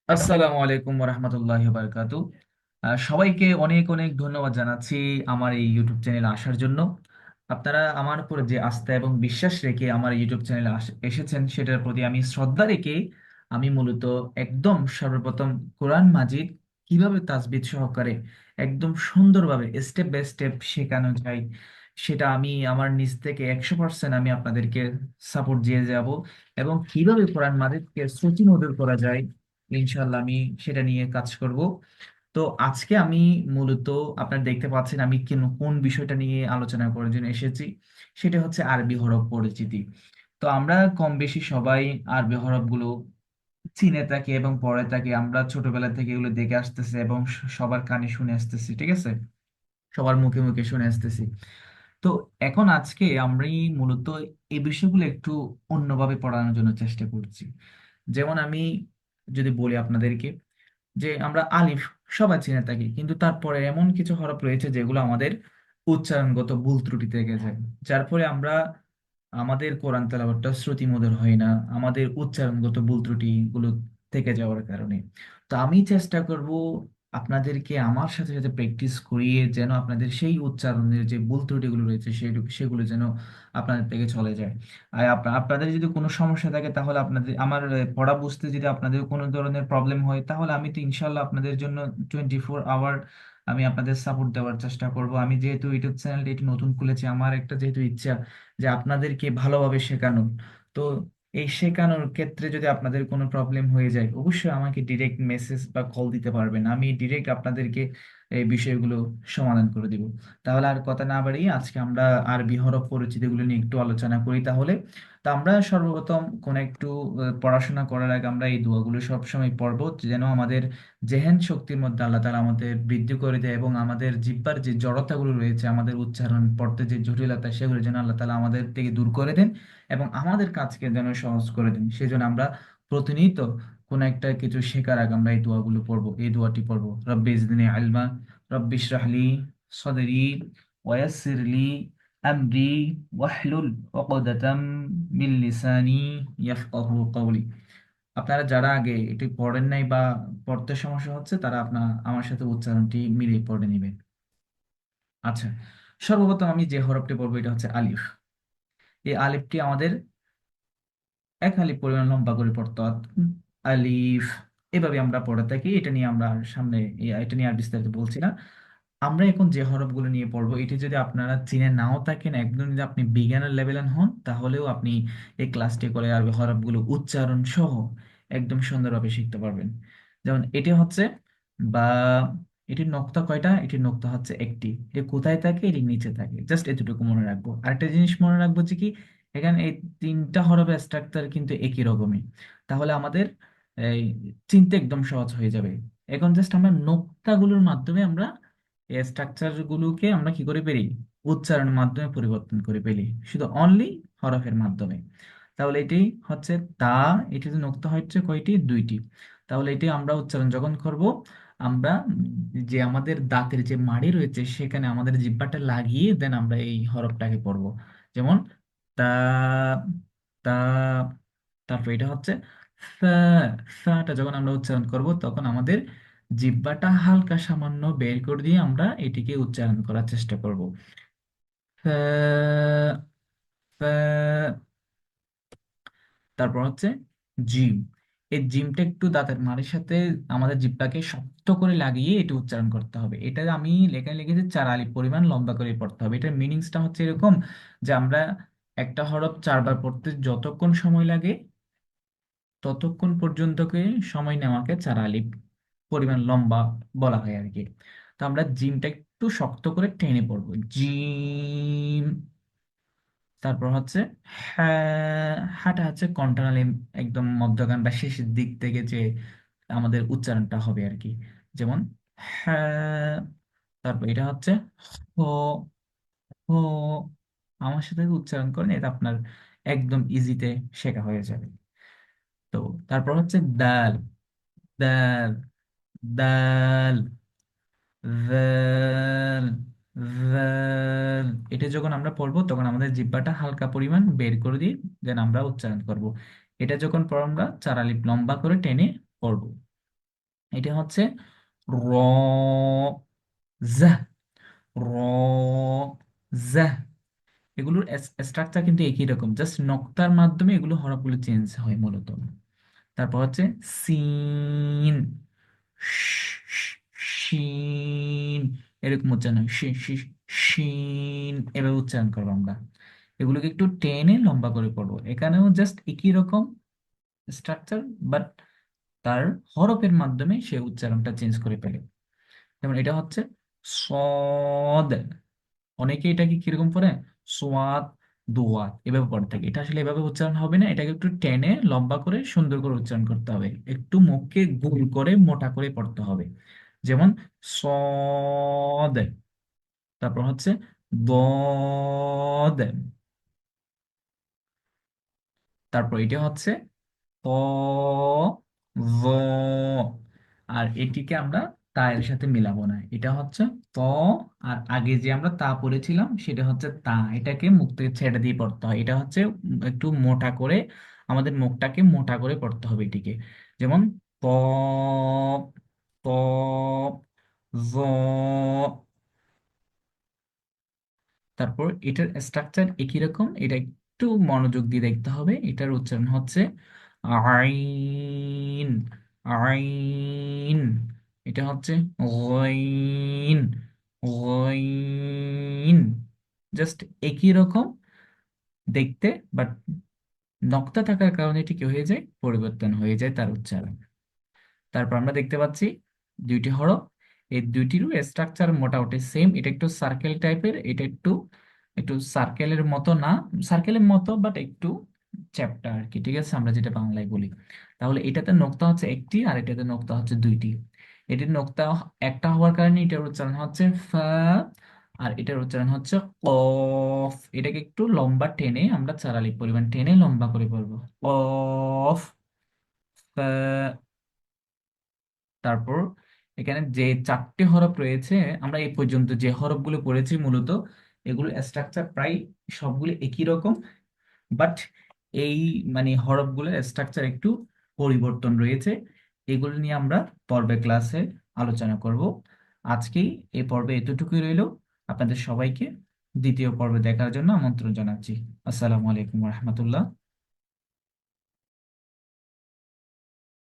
আসসালামু আলাইকুম রহমতুল্লাহি বারকাতু। সবাইকে অনেক অনেক ধন্যবাদ জানাচ্ছি আমার এই ইউটিউব চ্যানেলে আসার জন্য। আপনারা আমার উপর যে আস্থা এবং বিশ্বাস রেখে আমার ইউটিউব চ্যানেলে এসেছেন, সেটার প্রতি আমি শ্রদ্ধা রেখে আমি মূলত একদম সর্বপ্রথম কোরআন মাজিদ কিভাবে তাজবিদ সহকারে একদম সুন্দরভাবে স্টেপ বাই স্টেপ শেখানো যায়, সেটা আমি আমার নিজ থেকে 100% আমি আপনাদেরকে সাপোর্ট দিয়ে যাব। এবং কিভাবে কোরআন মাজিদকে শ্রুতিমধুর করা যায়, ইনশাল্লাহ আমি সেটা নিয়ে কাজ করব। তো আজকে আমি মূলত আপনারা দেখতে পাচ্ছেন আমি কোন বিষয়টা নিয়ে আলোচনা করার জন্য এসেছি, সেটা হচ্ছে আরবি হরফ পরিচিতি। তো আমরা কম বেশি সবাই আরবি হরফগুলো চিনে থাকি এবং পড়ে থাকি, আমরা ছোটবেলা থেকে এগুলো দেখে আসতেছি এবং সবার কানে শুনে আসতেছি, ঠিক আছে, সবার মুখে মুখে শুনে আসতেছি। তো এখন আজকে আমরা মূলত এই বিষয়গুলো একটু অন্যভাবে পড়ানোর জন্য চেষ্টা করছি। যেমন আমি যদি বলি আপনাদেরকে যে আমরা আলিফ সবাই চিনে থাকি, কিন্তু তারপরে এমন কিছু হরফ রয়েছে যেগুলো আমাদের উচ্চারণগত ভুল ত্রুটি থেকে যায়, যার ফলে আমরা আমাদের কোরআন তেলাওয়াতটা শ্রুতিমধুর হয় না, আমাদের উচ্চারণগত ভুল ত্রুটি গুলো থেকে যাওয়ার কারণে। তো আমি চেষ্টা করব আপনাদেরকে আমার সাথে সাথে প্র্যাকটিস করিয়ে যেন আপনাদের সেই উচ্চারণের যে ভুল ত্রুটিগুলো রয়েছে সেগুলো যেন আপনাদের থেকে চলে যায়। আর আপনাদের যদি কোনো সমস্যা থাকে, তাহলে আপনাদের আমার পড়া বুঝতে যদি আপনাদের কোনো ধরনের প্রবলেম হয়, তাহলে আমি তো ইনশাল্লাহ আপনাদের জন্য 24 আওয়ার আমি আপনাদের সাপোর্ট দেওয়ার চেষ্টা করব। আমি যেহেতু ইউটিউব চ্যানেলটি এটি নতুন খুলেছি, আমার একটা যেহেতু ইচ্ছা যে আপনাদেরকে ভালোভাবে শেখানো। তো এই শেখানোর ক্ষেত্রে যদি আপনাদের কোনো প্রবলেম হয়ে যায়, অবশ্যই আমাকে ডিরেক্ট মেসেজ বা কল দিতে পারবেন, আমি ডিরেক্ট আপনাদেরকে এই বিষয়গুলো সমাধান করে দিব। তাহলে আর কথা না বাড়িয়ে আজকে আমরা আরবি হরফ পরিচিতিগুলো নিয়ে একটু আলোচনা করি তাহলে। তো আমরা সর্বপ্রথম কোন একটু পড়াশোনা করার আগে আমরা এই দোয়াগুলো সবসময় পড়বো, যেন আমাদের জেহেন শক্তির মধ্যে আল্লাহ তাআলা আমাদের বৃদ্ধি করে দেয় এবং আমাদের জিহ্বার যে জড়তাগুলো রয়েছে, আমাদের উচ্চারণ পড়তে যে জটিলতা, সেগুলো যেন আল্লাহ তাআলা আমাদের থেকে দূর করে দেন এবং আমাদের কাজকে যেন সহজ করে দেন। সেই জন্য আমরা প্রতিনিয়ত কোন একটা কিছু শেখার আগে আমরা এই দোয়াগুলো পড়বো, এই দোয়াটি পড়বো, রব্বি জিদনি ইলমা, রব্বি ইশরাহ লি সাদরি ওয়ায়াসসির লি আমরি ওয়াহলুল উকদাতাম মিন লিসানি ইয়াফকাহু কওলি। আপনারা যারা আগে এটি পড়েন নাই বা পড়তে সমস্যা হচ্ছে, তারা আমার সাথে উচ্চারণটি মিলিয়ে পড়ে নেবেন। আচ্ছা, সর্বপ্রথম আমি যে হরফটি পড়বো এটা হচ্ছে আলিফ। এই আলিফটি আমাদের এক আলিফ পরিমাণ লম্বা করে পড়তে হয়। আলিফ এভাবে আমরা পড়ে থাকি, এটা নিয়ে আমরা আর সামনে এটা নিয়ে আর বিস্তারিত বলছি না। আমরা এখন যে হরফগুলো নিয়ে পড়বো, এটি যদি আপনারা চিনে নাও থাকেন, একদম যদি আপনি বিজ্ঞানের লেভেলের হন, তাহলেও আপনি এই ক্লাসটি করে আরবি হরফগুলো উচ্চারণ সহ একদম সুন্দরভাবে শিখতে পারবেন। যেমন এটি হচ্ছে বা, এটির নক্তা কয়টা? এটির নক্তা হচ্ছে একটি। এটি কোথায় থাকে? এটি নিচে থাকে, জাস্ট এতটুকু মনে রাখবো। আরেকটা জিনিস মনে রাখবো যে কি, এখানে এই তিনটা হরফের স্ট্রাকচার কিন্তু একই রকমই, তাহলে আমাদের এই চিনতে একদম সহজ হয়ে যাবে। এখন জাস্ট আমরা নোক্তাগুলোর মাধ্যমে আমরা এই স্ট্রাকচার গুলোকে আমরা কি করে পেরি? উচ্চারণের মাধ্যমে পরিবর্তন করে পেলি, শুধু অনলি হরফের মাধ্যমে। তাহলে এটি হচ্ছে তা, এটি যে নোক্তা হচ্ছে কয়টি? দুইটি। তাহলে এটি আমরা উচ্চারণ যখন করব, আমরা যে আমাদের দাঁতের যে মাড়ি রয়েছে সেখানে আমাদের জিহ্বাটা লাগিয়ে দেন আমরা এই হরফটাকে পড়বো। যেমন তা, তা। তারপর এটা হচ্ছে সা। সাটা যখন আমরা উচ্চারণ করব, তখন আমাদের জিহ্বাটা হালকা সামান্য বের করে দিয়ে আমরা এটিকে উচ্চারণ করার চেষ্টা করব। ফা, ফা। তারপর হচ্ছে জিম। এই জিমটা একটু দাঁতের মাড়ির সাথে আমাদের জিহ্বাকে শক্ত করে লাগিয়ে এটি উচ্চারণ করতে হবে। এটা আমি লেখায় লিখেছি 4 আলি পরিমাণ লম্বা করে পড়তে হবে। এটার মিনিংসটা হচ্ছে এরকম যে আমরা একটা হরফ 4 বার পড়তে যতক্ষণ সময় লাগে, ততক্ষণ পর্যন্তকে সময় নেওয়াকে 4 আলি পরিমাণ লম্বা বলা হয় আর কি। তো আমরা জিমটা একটু শক্ত করে টেনে পড়বো, জিম। তারপর হচ্ছে হ্যাঁ। হাঁটা হচ্ছে কন্ট্রাল, একদম মধ্যগান বা শেষের দিক থেকে যে আমাদের উচ্চারণটা হবে আর কি। যেমন হ্যাঁ। তারপর এটা হচ্ছে হো। হো। আমার সাথে উচ্চারণ করেন, এটা আপনার একদম ইজিতে শেখা হয়ে যাবে। তো তারপর হচ্ছে দাল। দাল, দাল, ভ্যাল, ভ্যাল। এটা যখন আমরা পড়বো, তখন আমাদের জিহ্বাটা হালকা পরিমাণ বের করে দিয়ে দেন আমরা উচ্চারণ করব। এটা যখন পর আমরা 4 আলিফ লম্বা করে টেনে পড়বো। এটা হচ্ছে র, জ, র, জ। এগুলোর স্ট্রাকচার কিন্তু একই রকম, জাস্ট নক্তার মাধ্যমে এগুলো হরফগুলো চেঞ্জ হয় মূলত। তারপর হচ্ছে সিন, শিন, এরকম উচ্চারণ হয়, শিন, এভাবে উচ্চারণ করবো আমরা। এগুলোকে একটু টেনে লম্বা করে পড়বো। এখানেও জাস্ট একই রকম স্ট্রাকচার, বাট তার হরফের মাধ্যমে সে উচ্চারণটা চেঞ্জ করে ফেলে। যেমন এটা হচ্ছে সদ, অনেকে এটাকে কিরকম পড়ে, সোয়াদ, দোয়াত এভাবে পড়ে থাকে। এটা আসলে এভাবে উচ্চারণ হবে না, এটাকে একটু টেনে লম্বা করে সুন্দর করে উচ্চারণ করতে হবে, একটু মুখকে গোল করে মোটা করে পড়তে হবে। যেমন সদ, তারপর হচ্ছে দদ, তারপর এটা হচ্ছে ত, ভ। আর এটিকে আমরা তা এর সাথে মিলাবো না, এটা হচ্ছে ত। আর আগে যে আমরা তা পড়েছিলাম সেটা হচ্ছে তা, এটাকে মুখ থেকে ছেড়ে দিয়ে পড়তে হয়। এটা হচ্ছে একটু মোটা করে, আমাদের মুখটাকে মোটা করে পড়তে হবে এটিকে। যেমন ত, ত, জ। তারপর এটার স্ট্রাকচার একই রকম, এটা একটু মনোযোগ দিয়ে দেখতে হবে। এটার উচ্চারণ হচ্ছে আইন, আইন। এটা হচ্ছে গইন, গইন। জাস্ট একই রকম দেখতে, বাট নক্তা থাকার কারণে এটি কি হয়ে যায়, পরিবর্তন হয়ে যায় তার উচ্চারণ। তারপর আমরা দেখতে পাচ্ছি দুইটি হরফ, এই দুইটিরও স্ট্রাকচার মোটামুটি সেম। এটা একটু সার্কেল টাইপের, এটা একটু একটু সার্কেলের মতো না, সার্কেলের মতো বাট একটু চ্যাপ্টা আর কি, ঠিক আছে, আমরা যেটা বাংলায় বলি। তাহলে এটাতে নোক্তা হচ্ছে একটি, আর এটাতে নোক্তা হচ্ছে দুইটি। এটির নোক্তা একটা হওয়ার কারণে এটার উচ্চারণ হচ্ছে ফা, আর এটার উচ্চারণ হচ্ছে কফ। এটাকে একটু লম্বা টেনে আমরা চারালি পরিমাণ টেনে লম্বা করে বলবো, কফ, ফা। তারপর এখানে যে চারটি হরফ রয়েছে, আমরা এই পর্যন্ত যে হরফগুলো পড়েছি মূলত এগুলো স্ট্রাকচার প্রায় সবগুলো একই রকম, বাট এই মানে হরফগুলোর স্ট্রাকচার একটু পরিবর্তন রয়েছে। এগুলো নিয়ে আমরা পর্বে ক্লাসে আলোচনা করব। আজকেই এই পর্বে এতটুকুই রইল। আপনাদের সবাইকে দ্বিতীয় পর্বে দেখার জন্য আমন্ত্রণ জানাচ্ছি। আসসালামু আলাইকুম রহমতুল্লাহ।